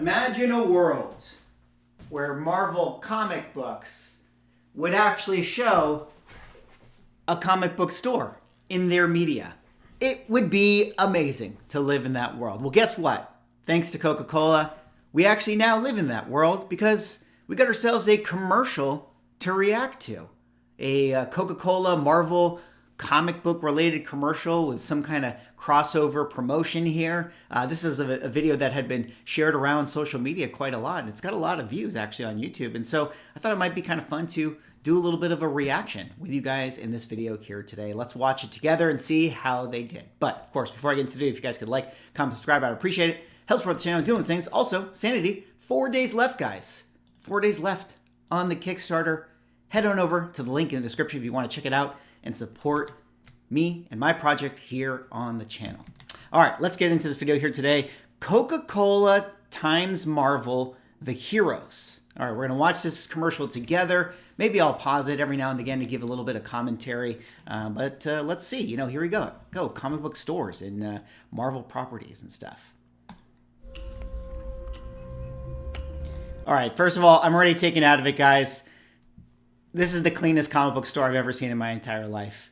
Imagine a world where Marvel comic books would actually show a comic book store in their media. It would be amazing to live in that world. Well, guess what? Thanks to Coca Cola, we actually now live in that world because we got ourselves a commercial to react to. A Coca Cola Marvel comic book related commercial with some kind of crossover promotion here. This is a video that had been shared around social media quite a lot, and it's got a lot of views actually on YouTube. And so I thought it might be kind of fun to do a little bit of a reaction with you guys in this video here today. Let's watch it together and see how they did. But of course, before I get into the video, if you guys could like, comment, subscribe, I'd appreciate it. Helps support the channel doing things. Also, Sanity, 4 days left, guys. 4 days left on the Kickstarter. Head on over to the link in the description if you want to check it out and support me and my project here on the channel. All right, let's get into this video here today. Coca-Cola times Marvel, the heroes. All right, we're gonna watch this commercial together. Maybe I'll pause it every now and again to give a little bit of commentary, but let's see. You know, here we go. Comic book stores and Marvel properties and stuff. All right, first of all, I'm already taken out of it, guys. This is the cleanest comic book store I've ever seen in my entire life.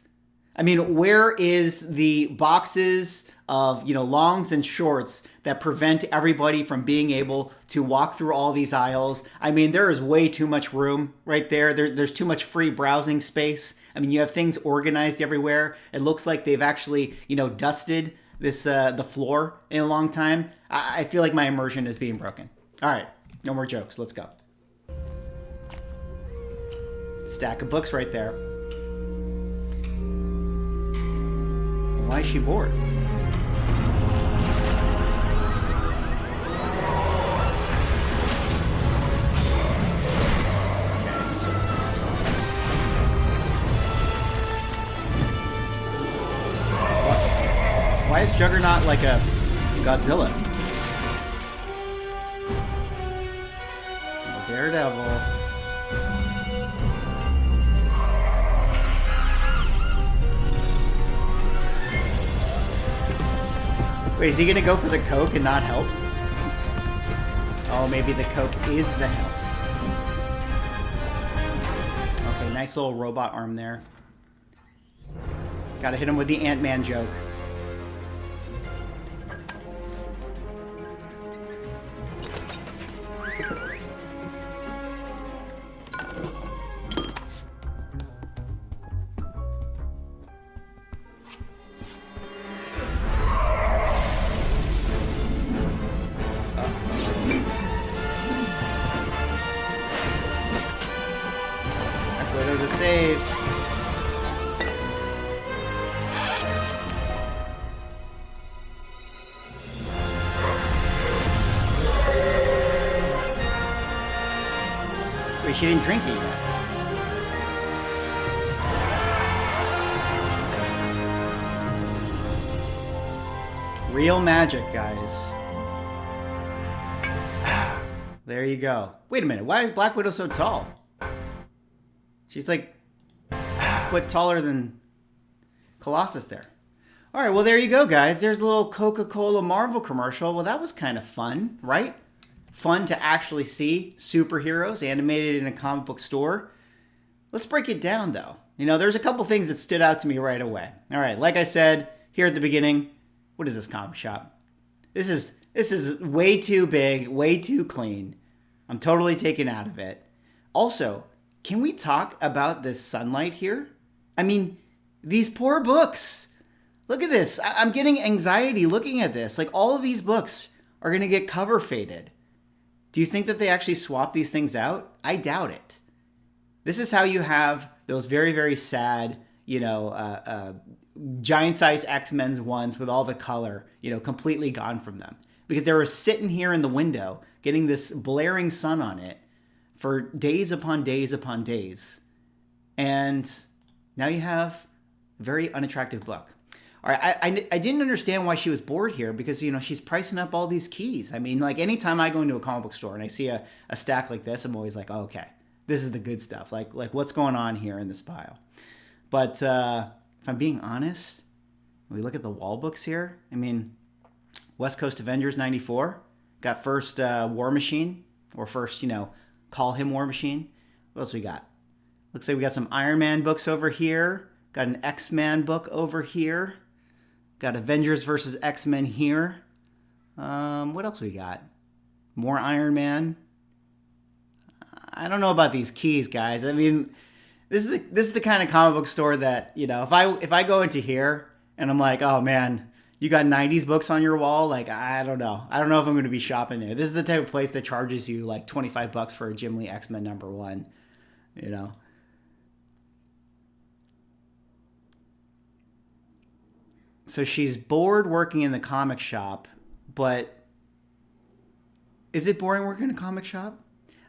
I mean, where is the boxes of, longs and shorts that prevent everybody from being able to walk through all these aisles? I mean, there is way too much room right there. There's too much free browsing space. I mean, you have things organized everywhere. It looks like they've actually, dusted this the floor in a long time. I feel like my immersion is being broken. All right, no more jokes. Let's go. Stack of books right there. Why is she bored? Why is Juggernaut like a Godzilla? Oh, Daredevil. Wait, is he gonna go for the Coke and not help? Oh, maybe the Coke is the help. Okay, nice little robot arm there. Gotta hit him with the Ant-Man joke. Widow to save. Wait, she didn't drink it yet. Real magic, guys. There you go. Wait a minute, why is Black Widow so tall? She's like a foot taller than Colossus there. All right, well, there you go, guys. There's a little Coca-Cola Marvel commercial. Well, that was kind of fun, right? Fun to actually see superheroes animated in a comic book store. Let's break it down, though. There's a couple things that stood out to me right away. All right, like I said here at the beginning, what is this comic shop? This is way too big, way too clean. I'm totally taken out of it. Also, can we talk about this sunlight here? I mean, these poor books. Look at this. I'm getting anxiety looking at this. Like, all of these books are going to get cover faded. Do you think that they actually swap these things out? I doubt it. This is how you have those very, very sad, giant-size X-Men's ones with all the color, completely gone from them. Because they were sitting here in the window getting this blaring sun on it for days upon days upon days. And now you have a very unattractive book. All right, I didn't understand why she was bored here because, she's pricing up all these keys. I mean, like, anytime I go into a comic book store and I see a stack like this, I'm always like, oh, okay, this is the good stuff. Like what's going on here in this pile? But if I'm being honest, when we look at the wall books here, I mean, West Coast Avengers 94, Got first War Machine, or first, call him War Machine. What else we got? Looks like we got some Iron Man books over here. Got an X-Men book over here. Got Avengers versus X-Men here. What else we got? More Iron Man. I don't know about these keys, guys. I mean, this is the kind of comic book store that, if I go into here and I'm like, oh man, you got 90s books on your wall, like, I don't know. I don't know if I'm going to be shopping there. This is the type of place that charges you like $25 for a Jim Lee X-Men #1, So she's bored working in the comic shop, but is it boring working in a comic shop?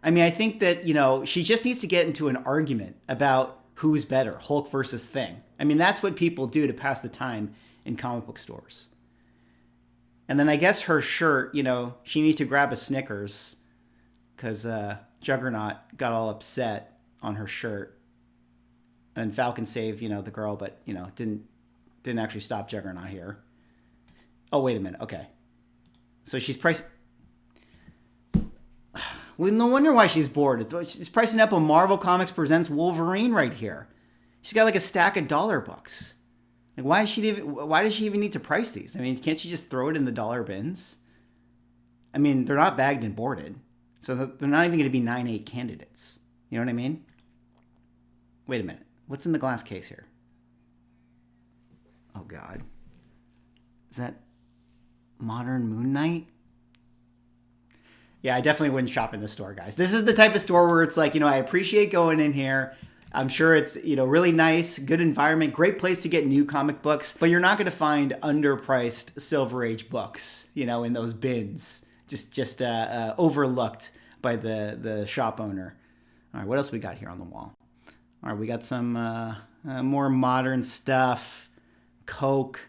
I mean, I think that, she just needs to get into an argument about who's better, Hulk versus Thing. I mean, that's what people do to pass the time in comic book stores. And then I guess her shirt, she needs to grab a Snickers because Juggernaut got all upset on her shirt. And Falcon saved, the girl, but, didn't actually stop Juggernaut here. Oh, wait a minute. Okay. So she's pricing... Well, no wonder why she's bored. She's pricing up a Marvel Comics Presents Wolverine right here. She's got like a stack of dollar books. Like, why does she even need to price these? I mean, can't she just throw it in the dollar bins? I mean, they're not bagged and boarded. So they're not even going to be 9/8 candidates. You know what I mean? Wait a minute. What's in the glass case here? Oh, God. Is that Modern Moon Knight? Yeah, I definitely wouldn't shop in this store, guys. This is the type of store where it's like, I appreciate going in here. I'm sure it's, really nice, good environment, great place to get new comic books, but you're not going to find underpriced Silver Age books, in those bins, just overlooked by the shop owner. All right, what else we got here on the wall? All right, we got some more modern stuff, Coke,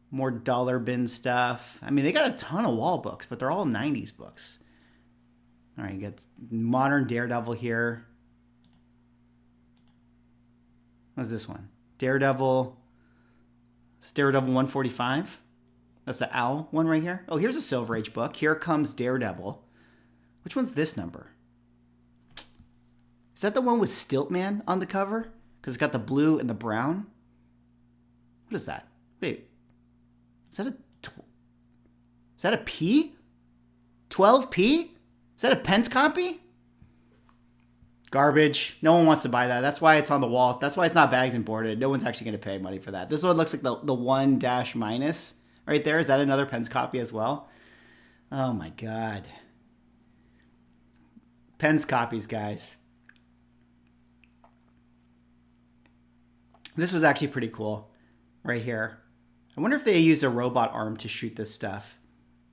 more dollar bin stuff. I mean, they got a ton of wall books, but they're all 90s books. All right, you got modern Daredevil here. What's this one? Daredevil. It's Daredevil 145. That's the Owl one right here. Oh, here's a Silver Age book. Here comes Daredevil. Which one's this number? Is that the one with Stiltman on the cover? Because it's got the blue and the brown. What is that? Wait. Is that a P? 12P? Is that a Pence copy? Garbage. No one wants to buy that. That's why it's on the wall. That's why it's not bagged and boarded. No one's actually going to pay money for that. This one looks like the 1 dash minus right there. Is that another Pence copy as well? Oh my God. Pence copies, guys. This was actually pretty cool right here. I wonder if they used a robot arm to shoot this stuff.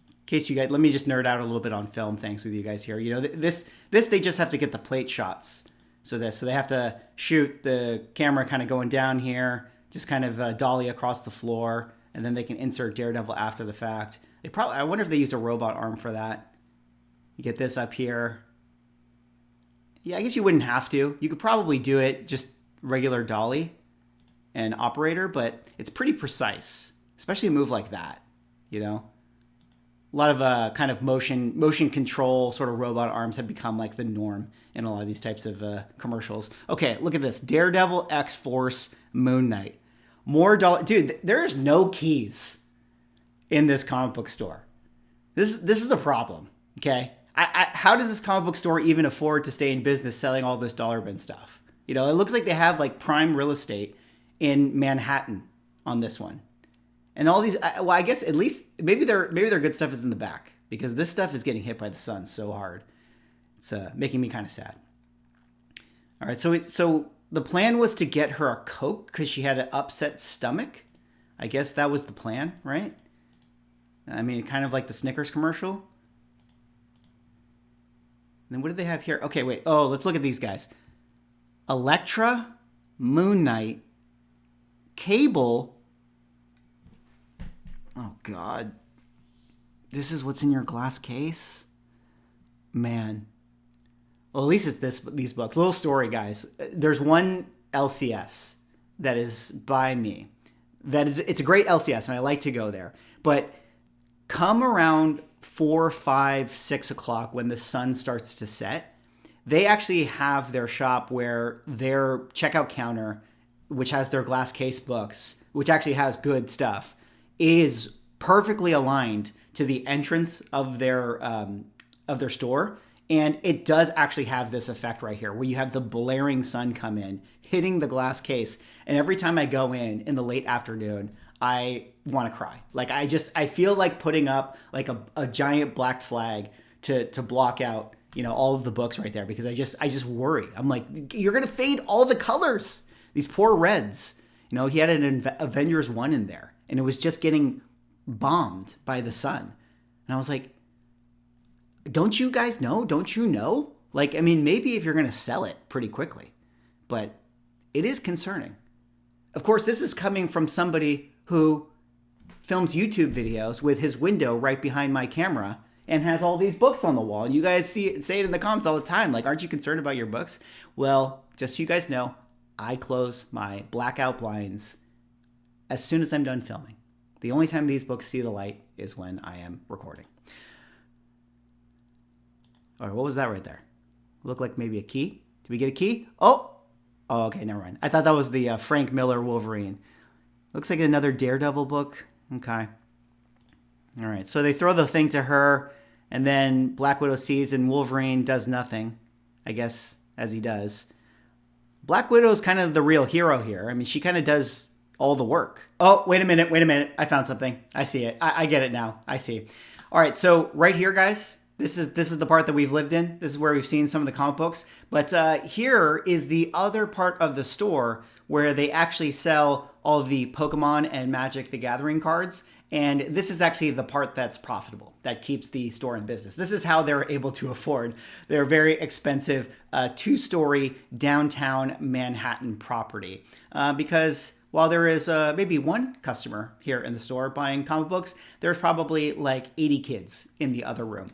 In case you guys, let me just nerd out a little bit on film. Thanks with you guys here. This they just have to get the plate shots. So they have to shoot the camera kind of going down here, just kind of dolly across the floor, and then they can insert Daredevil after the fact. I wonder if they use a robot arm for that. You get this up here. Yeah, I guess you wouldn't have to. You could probably do it just regular dolly and operator, but it's pretty precise, especially a move like that. A lot of kind of motion control sort of robot arms have become like the norm in a lot of these types of commercials. Okay, look at this. Daredevil, X-Force, Moon Knight. More dollar. Dude, there's no keys in this comic book store. This is a problem, okay? How does this comic book store even afford to stay in business selling all this dollar bin stuff? It looks like they have like prime real estate in Manhattan on this one. And all these, well, I guess at least maybe their good stuff is in the back because this stuff is getting hit by the sun so hard. It's making me kind of sad. All right, so the plan was to get her a Coke because she had an upset stomach. I guess that was the plan, right? I mean, kind of like the Snickers commercial. And then what do they have here? Okay, wait. Oh, let's look at these guys. Elektra, Moon Knight, Cable. Oh, God. This is what's in your glass case? Man. Well, at least it's these books. Little story, guys. There's one LCS that is by me. It's a great LCS, and I like to go there. But come around 4, 5, 6 o'clock when the sun starts to set, they actually have their shop where their checkout counter, which has their glass case books, which actually has good stuff, is perfectly aligned to the entrance of their store. And it does actually have this effect right here where you have the blaring sun come in, hitting the glass case. And every time I go in the late afternoon, I want to cry. Like I feel like putting up like a giant black flag to block out, all of the books right there, because I just worry. I'm like, you're going to fade all the colors. These poor reds. He had an Avengers 1 in there and it was just getting bombed by the sun. And I was like, don't you guys know? Don't you know? Like, I mean, maybe if you're going to sell it pretty quickly, but it is concerning. Of course, this is coming from somebody who films YouTube videos with his window right behind my camera and has all these books on the wall. And you guys say it in the comments all the time. Like, aren't you concerned about your books? Well, just so you guys know, I close my blackout blinds as soon as I'm done filming. The only time these books see the light is when I am recording. All right, what was that right there? Looked like maybe a key. Did we get a key? Oh, okay, never mind. I thought that was the Frank Miller Wolverine. Looks like another Daredevil book. Okay. All right, so they throw the thing to her, and then Black Widow sees, and Wolverine does nothing, I guess, as he does. Black Widow is kind of the real hero here. I mean, she kind of does all the work. Oh, wait a minute. I found something. I see it. I get it now. I see. All right, so right here, guys, this is the part that we've lived in. This is where we've seen some of the comic books. But here is the other part of the store where they actually sell all of the Pokemon and Magic the Gathering cards. And this is actually the part that's profitable, that keeps the store in business. This is how they're able to afford their very expensive 2-story downtown Manhattan property. Because while there is maybe one customer here in the store buying comic books, there's probably like 80 kids in the other room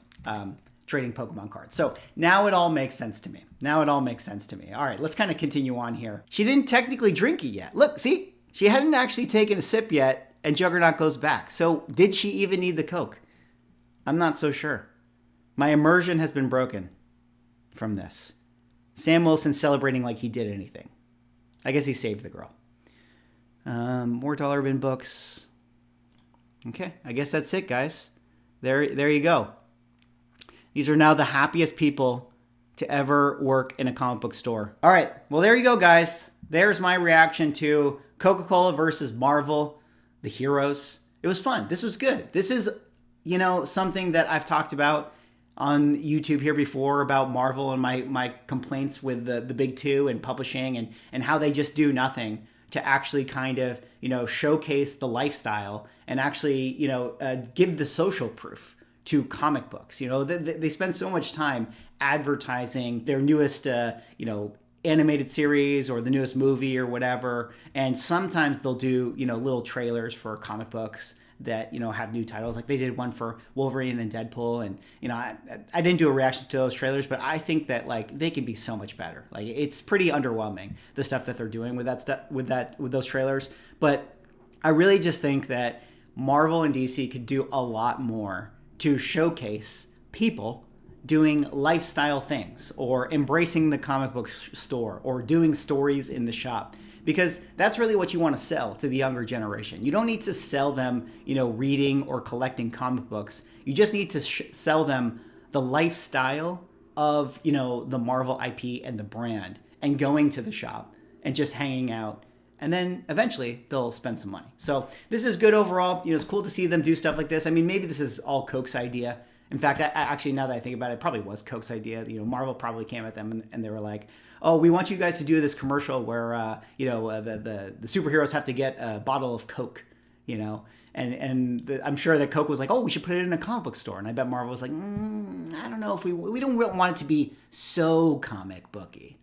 trading Pokemon cards. So now it all makes sense to me. All right, let's kind of continue on here. She didn't technically drink it yet. Look, see? She hadn't actually taken a sip yet. And Juggernaut goes back. So did she even need the Coke? I'm not so sure. My immersion has been broken from this. Sam Wilson celebrating like he did anything. I guess he saved the girl. More dollar bin books. Okay, I guess that's it, guys. There you go. These are now the happiest people to ever work in a comic book store. All right, well, there you go, guys. There's my reaction to Coca-Cola versus Marvel. The heroes. It was fun. This was good. This is, something that I've talked about on YouTube here before about Marvel and my complaints with the big two and publishing and how they just do nothing to actually kind of, showcase the lifestyle and actually, give the social proof to comic books. They spend so much time advertising their newest, animated series or the newest movie or whatever, and sometimes they'll do little trailers for comic books that have new titles, like they did one for Wolverine and Deadpool, and I didn't do a reaction to those trailers, but I think that like they can be so much better. Like it's pretty underwhelming, the stuff that they're doing with that stuff with those trailers. But I really just think that Marvel and DC could do a lot more to showcase people doing lifestyle things or embracing the comic book store or doing stories in the shop, because that's really what you want to sell to the younger generation. You don't need to sell them, reading or collecting comic books. You just need to sell them the lifestyle of, the Marvel IP and the brand, and going to the shop and just hanging out. And then eventually they'll spend some money. So this is good overall. It's cool to see them do stuff like this. I mean, maybe this is all Coke's idea. In fact, actually, now that I think about it, it probably was Coke's idea. Marvel probably came at them and they were like, "Oh, we want you guys to do this commercial where the superheroes have to get a bottle of Coke," I'm sure that Coke was like, "Oh, we should put it in a comic book store." And I bet Marvel was like, "I don't know if we don't really want it to be so comic booky."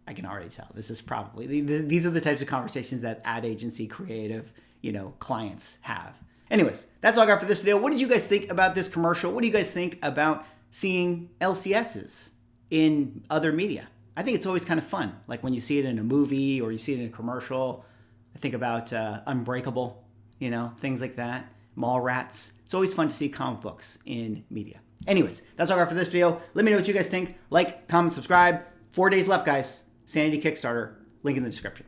I can already tell this is probably these are the types of conversations that ad agency creative clients have. Anyways, that's all I got for this video. What did you guys think about this commercial? What do you guys think about seeing LCSs in other media? I think it's always kind of fun. Like when you see it in a movie or you see it in a commercial. I think about Unbreakable, things like that. mall rats. It's always fun to see comic books in media. Anyways, that's all I got for this video. Let me know what you guys think. Like, comment, subscribe. 4 days left, guys. Sanity Kickstarter. Link in the description.